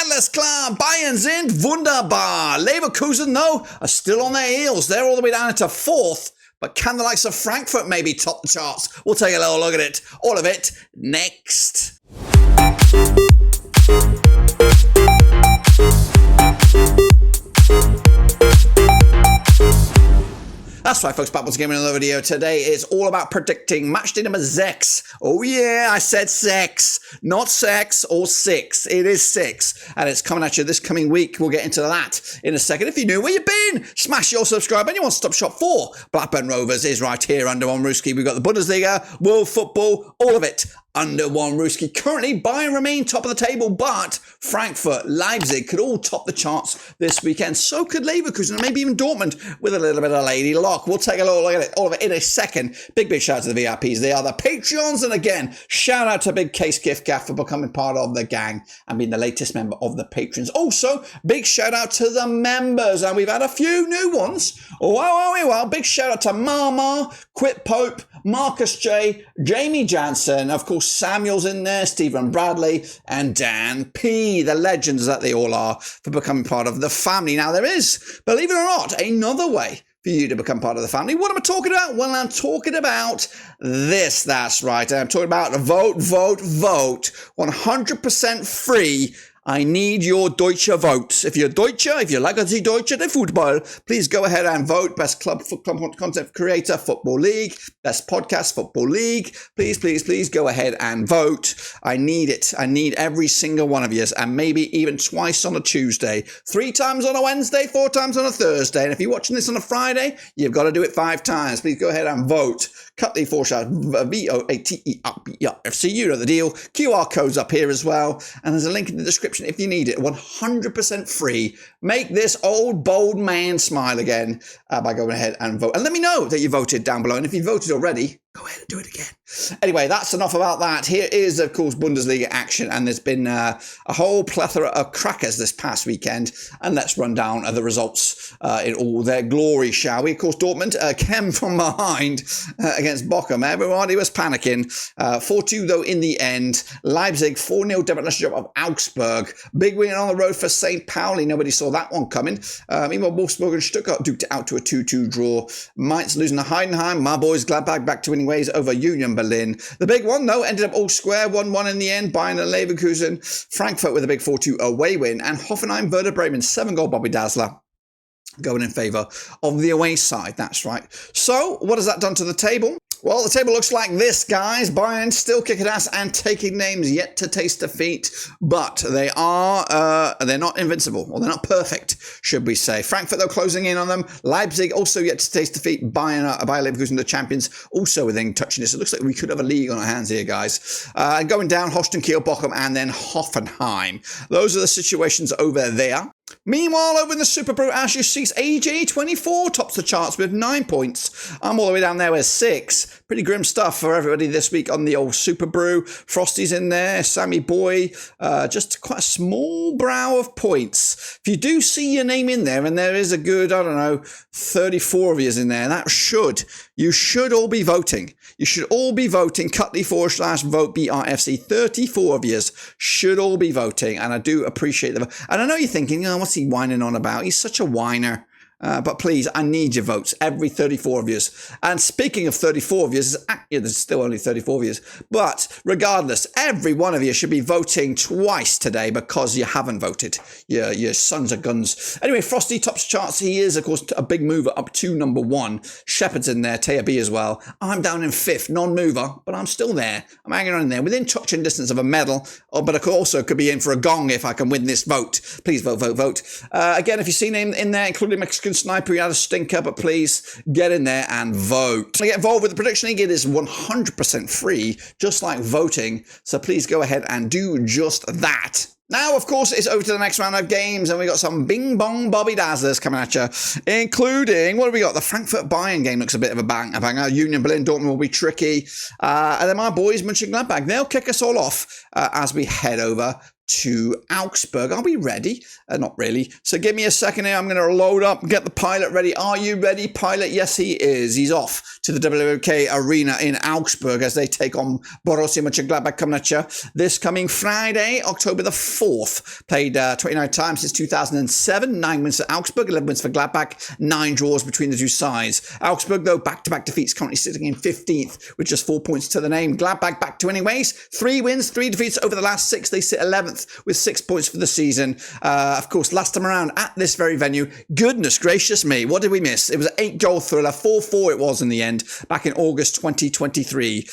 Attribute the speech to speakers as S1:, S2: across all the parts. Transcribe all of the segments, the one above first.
S1: alles klar, Bayern sind wunderbar. Leverkusen, though, are still on their heels. They're all the way down into 4th. But can the likes of Frankfurt maybe top the charts? We'll take a little look at it. All of it next. That's right, folks, back once again with another video. Today is all about predicting match day number 6. Oh yeah, I said 6, not sex or 6. It is 6, and it's coming at you this coming week. We'll get into that in a second. If you knew where you've been, smash your subscribe and you want to stop shop for Blackburn Rovers is right here under one Ruski. We've got the Bundesliga, world football, all of it under one Ruski. Currently, Bayern remain top of the table, but Frankfurt, Leipzig could all top the charts this weekend. So could Leverkusen and maybe even Dortmund with a little bit of lady luck. We'll take a little look at it, all of it in a second. Big shout out to the VIPs. They are the Patreons. And again, shout out to Big Case Gift Gaff for becoming part of the gang and being the latest member of the patrons. Also, big shout out to the members. And we've had a few new ones. Well, big shout out to Mama, Quit Pope, Marcus J, Jamie Jansen, of course, Samuel's in there, Stephen Bradley, and Dan P, the legends that they all are for becoming part of the family. Now, there is, believe it or not, another way for you to become part of the family. What am I talking about? Well, I'm talking about this. That's right. I'm talking about vote. 100% free. I need your Deutsche votes. If you're Deutsche, if you like the Deutsche, the football, please go ahead and vote. Best club content creator, Football League. Best podcast, Football League. Please go ahead and vote. I need it. I need every single one of you, and maybe even twice on a Tuesday, 3 times on a Wednesday, 4 times on a Thursday. And if you're watching this on a Friday, you've got to do it 5 times. Please go ahead and vote. Cut the foreshout, VOATERFC, you know the deal. QR code's up here as well. And there's a link in the description if you need it. 100% free. Make this old, bold man smile again by going ahead and vote. And let me know that you voted down below. And if you voted already, go ahead and do it again. Anyway, that's enough about that. Here is, of course, Bundesliga action. And there's been a whole plethora of crackers this past weekend. And let's run down the results in all their glory, shall we? Of course, Dortmund came from behind against Bochum. Everybody was panicking. 4-2, though, in the end. Leipzig, 4-0 demolition job of Augsburg. Big win on the road for St. Pauli. Nobody saw that one coming. Meanwhile, Wolfsburg and Stuttgart duked it out to a 2-2 draw. Mainz losing to Heidenheim. My boys, Gladbach back to winning ways over Union Berlin. The big one, though, ended up all square, 1-1 in the end. Bayern and Leverkusen. Frankfurt with a big 4-2 away win. And Hoffenheim, Werder Bremen, 7-goal Bobby Dazzler going in favour of the away side. That's right. So, what has that done to the table? Well, the table looks like this, guys. Bayern still kicking ass and taking names, yet to taste defeat, but they're not invincible, or they're not perfect, should we say. Frankfurt, though, closing in on them. Leipzig also yet to taste defeat. Bayern Leverkusen, the champions, also within touching this. It looks like we could have a league on our hands here, guys. Going down, Holstein, Kiel, Bochum, and then Hoffenheim. Those are the situations over there. Meanwhile, over in the Super Brew, as you see, AJ24 tops the charts with 9 points. I'm all the way down there with 6. Pretty grim stuff for everybody this week on the old Super Brew. Frosty's in there, Sammy Boy, just quite a small brow of points. If you do see your name in there, and there is a good, 34 of you in there, you should all be voting. You should all be voting. Cutley/vote BRFC. 34 of you should all be voting, and I do appreciate them. And I know you're thinking, what's he whining on about? He's such a whiner. But please, I need your votes, every 34 of you. And speaking of 34 of you, there's still only 34 of you. But regardless, every one of you should be voting twice today because you haven't voted. Your sons of guns. Anyway, Frosty tops charts. He is, of course, a big mover up to number 1. Shepard's in there, Taya B as well. I'm down in 5th, non-mover, but I'm still there. I'm hanging on in there, within touching distance of a medal. But I could be in for a gong if I can win this vote. Please vote. Again, if you see name in there, including Mexican Sniper, you had a stinker, but please get in there and vote. To get involved with the Prediction League, it is 100% free, just like voting. So please go ahead and do just that. Now, of course, it's over to the next round of games, and we got some bing-bong Bobby Dazzlers coming at you, including, what have we got? The Frankfurt-Bayern game looks a bit of a banger. Union Berlin-Dortmund will be tricky. And then my boys, Mönchengladbach, they'll kick us all off as we head over to Augsburg. Are we ready? Not really. So give me a second here. I'm going to load up and get the pilot ready. Are you ready, pilot? Yes, he is. He's off to the WOK Arena in Augsburg as they take on Borussia Mönchengladbach coming at you this coming Friday, October the 4th. 4th. Played 29 times since 2007. 9 wins for Augsburg, 11 wins for Gladbach, 9 draws between the two sides. Augsburg, though, back-to-back defeats, currently sitting in 15th with just 4 points to the name. Gladbach back to winning ways. 3 wins, 3 defeats over the last 6. They sit 11th with 6 points for the season. Of course, last time around at this very venue, goodness gracious me, what did we miss? It was an 8-goal thriller, 4-4 it was in the end, back in August 2023.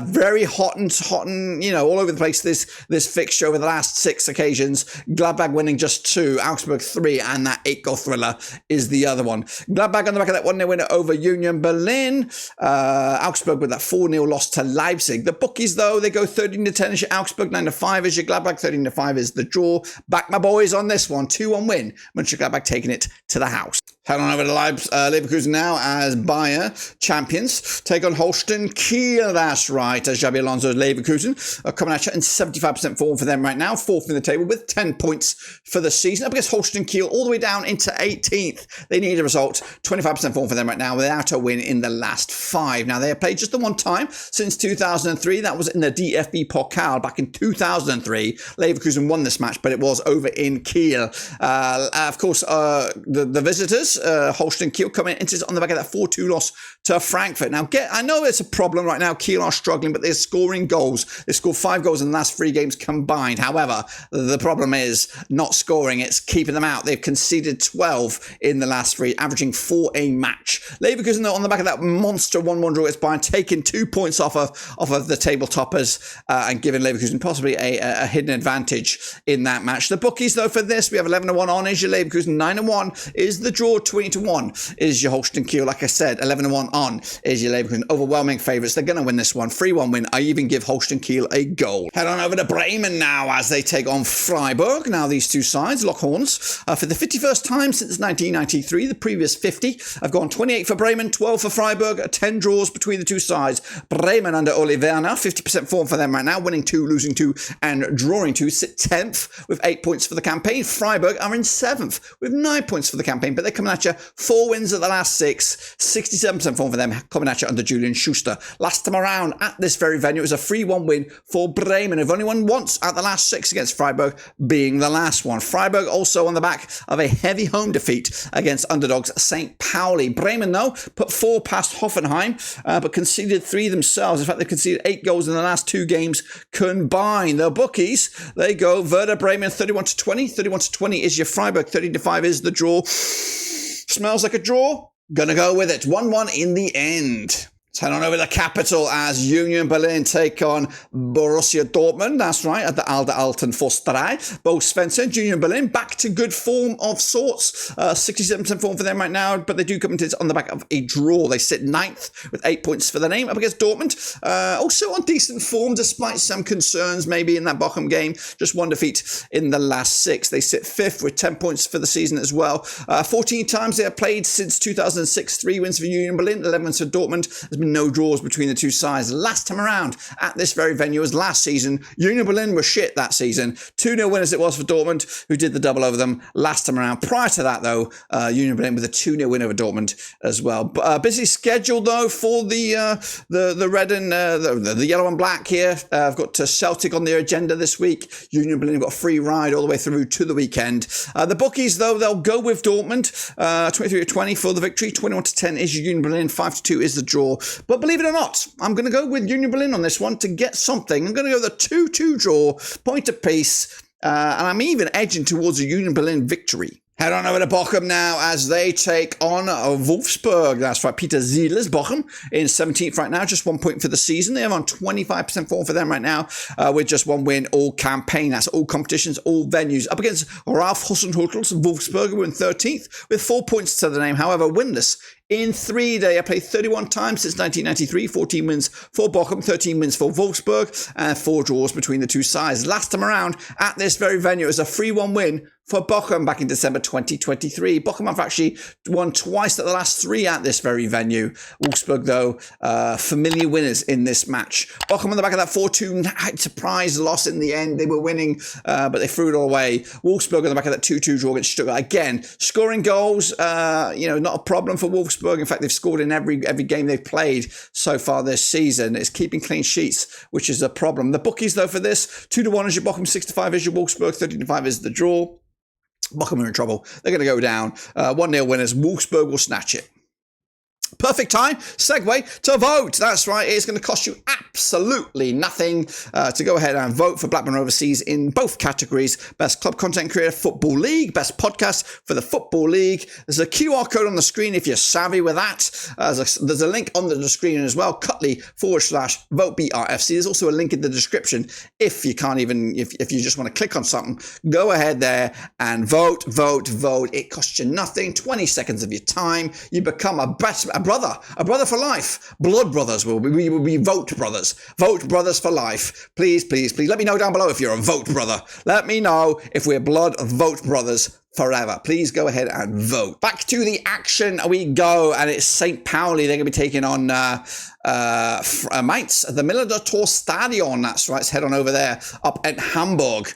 S1: Very hot and, you know, all over the place, this fixture over the last 6 occasions. Gladbach winning just 2, Augsburg 3, and that 8-goal thriller is the other one. Gladbach on the back of that 1-0 winner over Union Berlin. Augsburg with that 4-0 loss to Leipzig. The bookies, though, they go 13-10 is your Augsburg, 9-5 is your Gladbach, 13-5 is the draw. Back my boys on this one, 2-1 win. Mönchengladbach taking it to the house. Head on over to Leverkusen now as Bayern champions. Take on Holstein Kiel, that's right, as Xabi Alonso's Leverkusen are coming at you in 75% form for them right now. 4th in the table with 10 points for the season. Up against Holstein Kiel all the way down into 18th. They need a result. 25% form for them right now without a win in the last 5. Now, they have played just the one time since 2003. That was in the DFB Pokal back in 2003. Leverkusen won this match, but it was over in Kiel. Of course, the visitors, Holstein Kiel, coming into on the back of that 4-2 loss to Frankfurt. Now, I know it's a problem right now. Kiel are struggling, but they're scoring goals. They scored 5 goals in the last 3 games combined. However, the problem is not scoring. It's keeping them out. They've conceded 12 in the last 3, averaging 4 a match. Leverkusen, though, on the back of that monster 1-1 draw against Bayern, taking 2 points off of the table toppers and giving Leverkusen possibly a hidden advantage in that match. The bookies, though, for this, we have 11-1 on is your Leverkusen, 9-1 is the draw, 20-1 is your Holstein Kiel. Like I said, 11-1 on is your Leverkusen. Overwhelming favourites. They're going to win this one. 3-1 win. I even give Holstein Kiel a goal. Head on over to Bremen now as they take on Freiburg. Now, these two sides, Lockhorns, for the 51st time since 1993, the previous 50, have gone 28 for Bremen, 12 for Freiburg, 10 draws between the two sides. Bremen under Ole Werner, 50% form for them right now, winning 2, losing 2, and drawing 2, sit 10th with 8 points for the campaign. Freiburg are in 7th with 9 points for the campaign, but they're coming at you 4 wins at the last 6, 67% form for them, coming at you under Julian Schuster. Last time around at this very venue, it was a 3-1 win for Bremen, who've only won once at the last 6 against Freiburg, being the last one. Freiburg also on the back of a heavy home defeat against underdogs St. Pauli. Bremen, though, put 4 past Hoffenheim, but conceded 3 themselves. In fact, they've conceded 8 goals in the last 2 games combined. The bookies, they go Werder Bremen 31-20. 31-20 is your Freiburg. 30-5 is the draw. Smells like a draw. Gonna go with it. 1-1 in the end. Let's head on over to the capital as Union Berlin take on Borussia Dortmund. That's right, at the Alder Alten Forsterei. Bo Svensson, Union Berlin, back to good form of sorts. 67% form for them right now, but they do come into it on the back of a draw. They sit 9th with 8 points for the name up against Dortmund. Also on decent form, despite some concerns maybe in that Bochum game. Just 1 defeat in the last 6. They sit 5th with 10 points for the season as well. 14 times they have played since 2006. 3 wins for Union Berlin, 11 wins for Dortmund. There's been no draws between the two sides. Last time around at this very venue as last season, Union Berlin were shit that season. 2-0 winners it was for Dortmund, who did the double over them last time around. Prior to that, though, Union Berlin with a 2-0 win over Dortmund as well. Busy schedule, though, for the red and the yellow and black here. I've got Celtic on their agenda this week. Union Berlin have got a free ride all the way through to the weekend. The bookies, though, they'll go with Dortmund. 23-20 for the victory. 21-10 is Union Berlin. 5-2 is the draw. But believe it or not, I'm going to go with Union Berlin on this one to get something. I'm going to go with a 2-2 draw, point apiece, and I'm even edging towards a Union Berlin victory. Head on over to Bochum now as they take on Wolfsburg. That's right, Peter Ziele's Bochum in 17th right now, just 1 point for the season. They are on 25% form for them right now with just 1 win all campaign. That's all competitions, all venues. Up against Ralf Hasenhüttl's Wolfsburg, who are in 13th with 4 points to the name, however winless in 3. They have played 31 times since 1993, 14 wins for Bochum, 13 wins for Wolfsburg, and 4 draws between the two sides. Last time around at this very venue, it was a 3-1 win for Bochum back in December 2023. Bochum have actually won twice at the last 3 at this very venue. Wolfsburg, though, familiar winners in this match. Bochum on the back of that 4-2 surprise loss in the end. They were winning, but they threw it all away. Wolfsburg on the back of that 2-2 draw against Stuttgart. Again, scoring goals, not a problem for Wolfsburg. Wolfsburg. In fact, they've scored in every game they've played so far this season. It's keeping clean sheets, which is a problem. The bookies, though, for this, 2-1 is your Bochum, 6-5 is your Wolfsburg, 13-5 is the draw. Bochum are in trouble. They're going to go down. 1-0 winners. Wolfsburg will snatch it. Perfect time, segue to vote. That's right, it's going to cost you absolutely nothing to go ahead and vote for Blackburn Overseas in both categories. Best Club Content Creator Football League, Best Podcast for the Football League. There's a QR code on the screen if you're savvy with that. There's a link on the screen as well, Cutley/vote BRFC. There's also a link in the description if you can't even, if you just want to click on something, go ahead there and vote. It costs you nothing, 20 seconds of your time. You become a brother for life. Blood brothers we will be vote brothers for life. Please let me know down below if you're a vote brother. Let me know if we're blood vote brothers forever. Please go ahead and vote. Back to the action we go, and it's St. Pauli. They're going to be taking on Mainz, the Millantor Stadion. That's right. Let's head on over there up at Hamburg.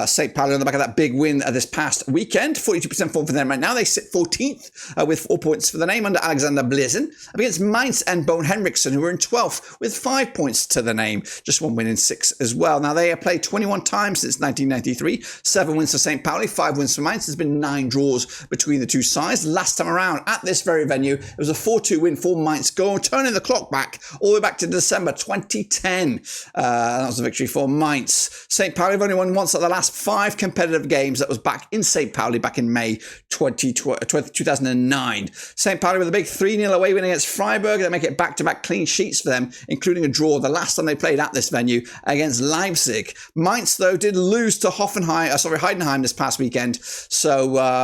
S1: St. Pauli on the back of that big win this past weekend. 42% form for them right now. They sit 14th with 4 points for the name under Alexander Blizen. Up against Mainz and Bone Henriksen, who are in 12th with 5 points to the name. Just one win in 6 as well. Now, they have played 21 times since 1993. 7 wins for St. Pauli, 5 wins for Mainz. There's been 9 draws between the two sides. Last time around at this very venue, it was a 4-2 win for Mainz, turning the clock back all the way back to December 2010. That was a victory for Mainz. St. Pauli have only won once at the last 5 competitive games. That was back in St. Pauli back in May 2009. St. Pauli with a big 3-0 away win against Freiburg. They make it back-to-back clean sheets for them, including a draw the last time they played at this venue against Leipzig. Mainz, though, did lose to Heidenheim this past weekend. So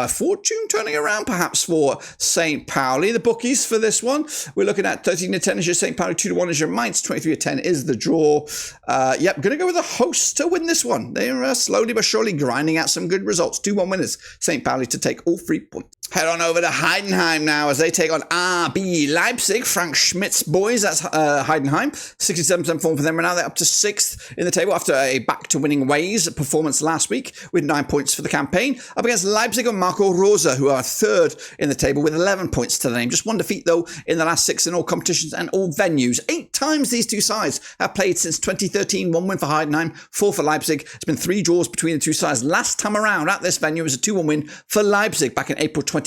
S1: fortune turning around perhaps for St. Pauli. The bookies for this one, we're looking at 13-10 is your St. Pauli, 2-1 is your Mainz, 23-10 is the draw. Going to go with the hosts to win this one. They're slowly but surely grinding out some good results. 2-1 winners, St. Pauli to take all 3 points. Head on over to Heidenheim now as they take on RB Leipzig. Frank Schmidt's boys, that's Heidenheim. 67% form for them right now. They're up to 6th in the table after a back-to-winning ways performance last week with 9 points for the campaign. Up against Leipzig and Marco Rosa, who are 3rd in the table with 11 points to the name. Just one defeat, though, in the last 6 in all competitions and all venues. 8 times these two sides have played since 2013. 1 win for Heidenheim, 4 for Leipzig. It's been 3 draws between the two sides. Last time around at this venue was a 2-1 win for Leipzig back in April 2024.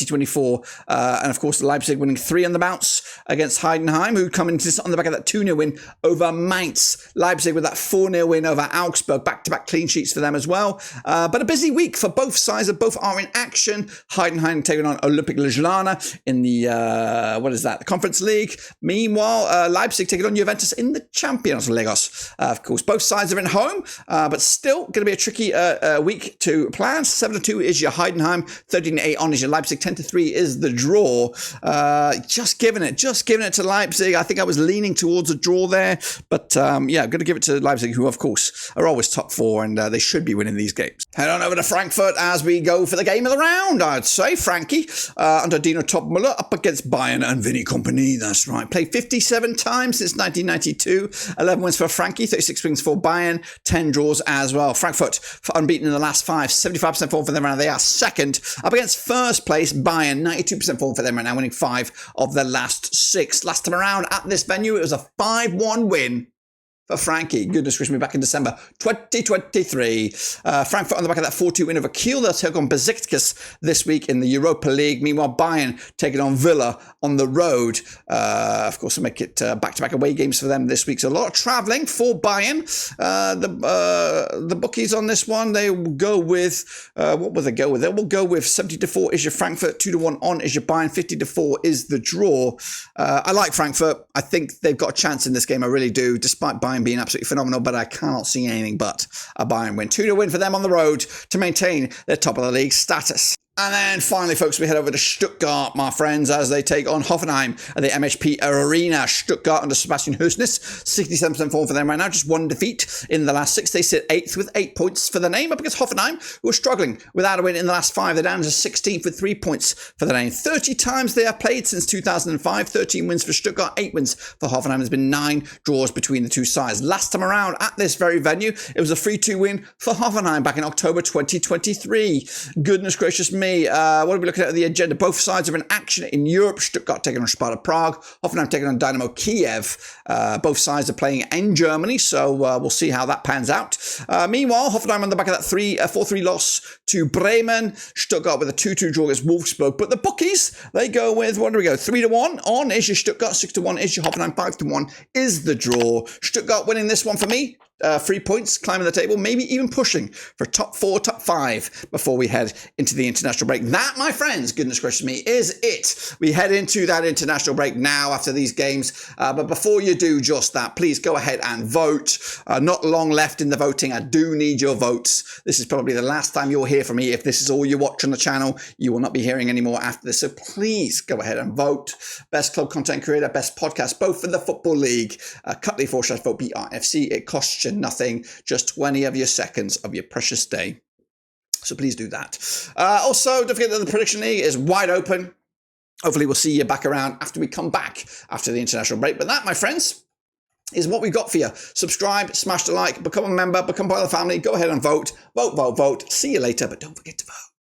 S1: And of course, Leipzig winning 3 on the bounce against Heidenheim, who come into this on the back of that 2-0 win over Mainz. Leipzig with that 4-0 win over Augsburg. Back-to-back clean sheets for them as well. But a busy week for both sides. Both are in action. Heidenheim taking on Olympic Ljubljana in the, the Conference League. Meanwhile, Leipzig taking on Juventus in the Champions League. Of course, both sides are in home, but still going to be a tricky week to plan. 7-2 is your Heidenheim, 13-8 on is your Leipzig, 10-3 is the draw. Just giving it to Leipzig. I think I was leaning towards a draw there, but I'm going to give it to Leipzig, who of course are always top 4, and they should be winning these games. Head on over to Frankfurt as we go for the game of the round. I'd say Frankie under Dino Topmuller up against Bayern and Vinny Kompany. That's right. Played 57 times since 1992. 11 wins for Frankie, 36 wins for Bayern, 10 draws as well. Frankfurt unbeaten in the last 5, 75% form for them right now. They are 2nd up against 1st place Bayern, 92% form for them right now, winning 5 of the last 6. Last time around at this venue, it was a 5-1 win for Frankie. Goodness gracious me, back in December 2023. Frankfurt on the back of that 4-2 win over Kiel. They'll take on Besiktas this week in the Europa League. Meanwhile, Bayern taking on Villa on the road. Of course, we'll make it back-to-back away games for them this week. So a lot of travelling for Bayern. The bookies on this one, they will go with, what will they go with? They will go with 70-4 is your Frankfurt, 2-1 on is your Bayern, 50-4 is the draw. I like Frankfurt. I think they've got a chance in this game. I really do, despite Bayern being absolutely phenomenal, but I cannot see anything but a Bayern win. 2-0 win for them on the road to maintain their top of the league status. And then finally, folks, we head over to Stuttgart, my friends, as they take on Hoffenheim at the MHP Arena. Stuttgart under Sebastian Hoeneß, 67% form for them right now, just 1 defeat in the last 6. They sit 8th with 8 points for the name, up against Hoffenheim, who are struggling without a win in the last 5. They're down to 16th with 3 points for the name. 30 times they have played since 2005, 13 wins for Stuttgart, 8 wins for Hoffenheim. There's been 9 draws between the two sides. Last time around at this very venue, it was a 3-2 win for Hoffenheim back in October 2023. Goodness gracious me. me. What are we looking at the agenda? Both sides are in action in Europe. Stuttgart taking on Sparta Prague. Hoffenheim taking on Dynamo Kiev. Both sides are playing in Germany, so we'll see how that pans out. Meanwhile, Hoffenheim on the back of that 4-3 loss to Bremen. Stuttgart with a 2-2 draw against Wolfsburg. But the bookies, they go with, what do we go? 3-1 on is your Stuttgart, 6-1 is your Hoffenheim, 5-1 is the draw. Stuttgart winning this one for me. 3 points, climbing the table, maybe even pushing for top 4, top 5 before we head into the international break. That, my friends, goodness gracious me, is it. We head into that international break now after these games. But before you do just that, please go ahead and vote. Not long left in the voting. I do need your votes. This is probably the last time you'll hear from me. If this is all you watch on the channel, you will not be hearing any more after this. So please go ahead and vote. Best club content creator, best podcast, both for the Football League. Cut.ly/vote BRFC. It costs you nothing, just 20 of your seconds of your precious day. So please do that. Also, don't forget that the Prediction League is wide open. Hopefully we'll see you back around after we come back after the international break. But that, my friends, is what we've got for you. Subscribe, smash the like, become a member, become part of the family. Go ahead and vote. Vote, vote, vote. See you later, but don't forget to vote.